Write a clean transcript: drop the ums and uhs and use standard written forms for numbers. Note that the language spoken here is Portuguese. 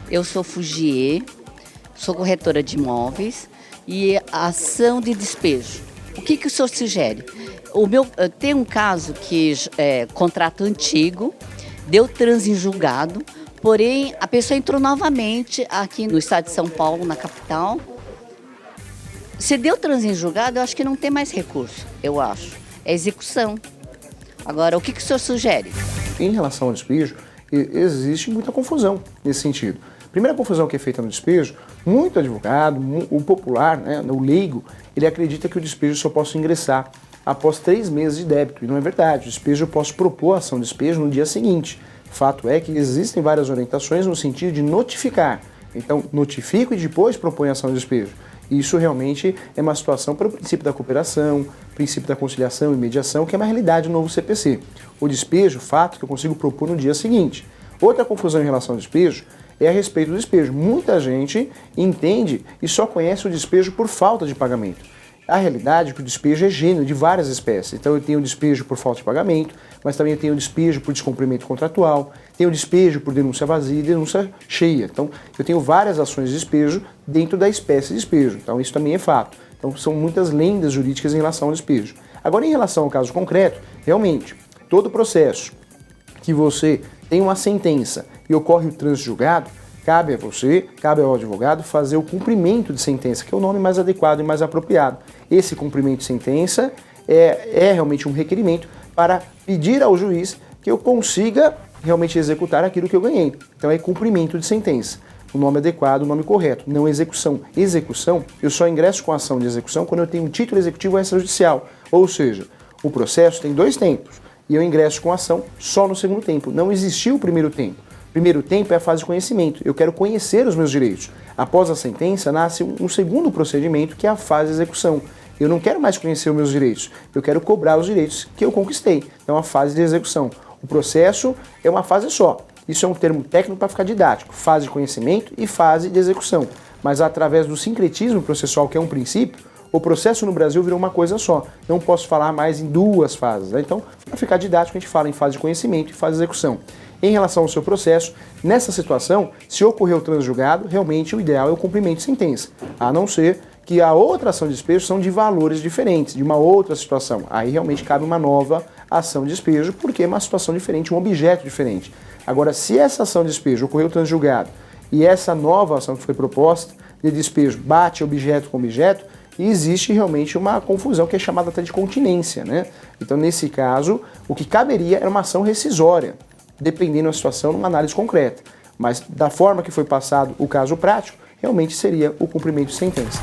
Eu sou Fugier, sou corretora de imóveis e a ação de despejo. O que o senhor sugere? Tem um caso que é contrato antigo, deu trânsito em julgado, porém a pessoa entrou novamente aqui no estado de São Paulo, na capital. Se deu trânsito em julgado, eu acho que não tem mais recurso, eu acho. É execução. Agora, o que o senhor sugere? Em relação ao despejo, existe muita confusão nesse sentido. A primeira confusão que é feita no despejo, muito advogado, o popular, né, o leigo, ele acredita que o despejo só posso ingressar após 3 meses de débito. E não é verdade. O despejo eu posso propor a ação de despejo no dia seguinte. Fato é que existem várias orientações no sentido de notificar. Então, notifico e depois proponho a ação de despejo. Isso realmente é uma situação para o princípio da cooperação, princípio da conciliação e mediação, que é uma realidade do novo CPC. O despejo, fato que eu consigo propor no dia seguinte. Outra confusão em relação ao despejo é a respeito do despejo. Muita gente entende e só conhece o despejo por falta de pagamento. A realidade é que o despejo é gênero de várias espécies. Então eu tenho o despejo por falta de pagamento, mas também eu tenho o despejo por descumprimento contratual, tenho o despejo por denúncia vazia e denúncia cheia. Então eu tenho várias ações de despejo dentro da espécie de despejo. Então isso também é fato. Então são muitas lendas jurídicas em relação ao despejo. Agora em relação ao caso concreto, realmente, todo processo que você tem uma sentença e ocorre o trânsito julgado, cabe a você, cabe ao advogado fazer o cumprimento de sentença, que é o nome mais adequado e mais apropriado. Esse cumprimento de sentença é realmente um requerimento para pedir ao juiz que eu consiga realmente executar aquilo que eu ganhei. Então é cumprimento de sentença. O nome adequado, o nome correto, não execução. Execução, eu só ingresso com a ação de execução quando eu tenho um título executivo extrajudicial. Ou seja, o processo tem 2 tempos e eu ingresso com a ação só no segundo tempo. Não existiu o primeiro tempo. Primeiro tempo é a fase de conhecimento. Eu quero conhecer os meus direitos. Após a sentença, nasce um segundo procedimento, que é a fase de execução. Eu não quero mais conhecer os meus direitos. Eu quero cobrar os direitos que eu conquistei. Então, a fase de execução. O processo é uma fase só. Isso é um termo técnico para ficar didático. Fase de conhecimento e fase de execução. Mas através do sincretismo processual, que é um princípio, o processo no Brasil virou uma coisa só. Não posso falar mais em 2 fases. Né? Então, para ficar didático, a gente fala em fase de conhecimento e fase de execução. Em relação ao seu processo, nessa situação, se ocorreu o trânsito julgado, realmente o ideal é o cumprimento de sentença, a não ser que a outra ação de despejo são de valores diferentes, de uma outra situação. Aí realmente cabe uma nova ação de despejo, porque é uma situação diferente, um objeto diferente. Agora, se essa ação de despejo ocorreu o trânsito julgado e essa nova ação que foi proposta de despejo bate objeto com objeto, existe realmente uma confusão que é chamada até de continência, né? Então, nesse caso, o que caberia era uma ação rescisória, dependendo da situação, numa análise concreta. Mas da forma que foi passado o caso prático, realmente seria o cumprimento de sentença.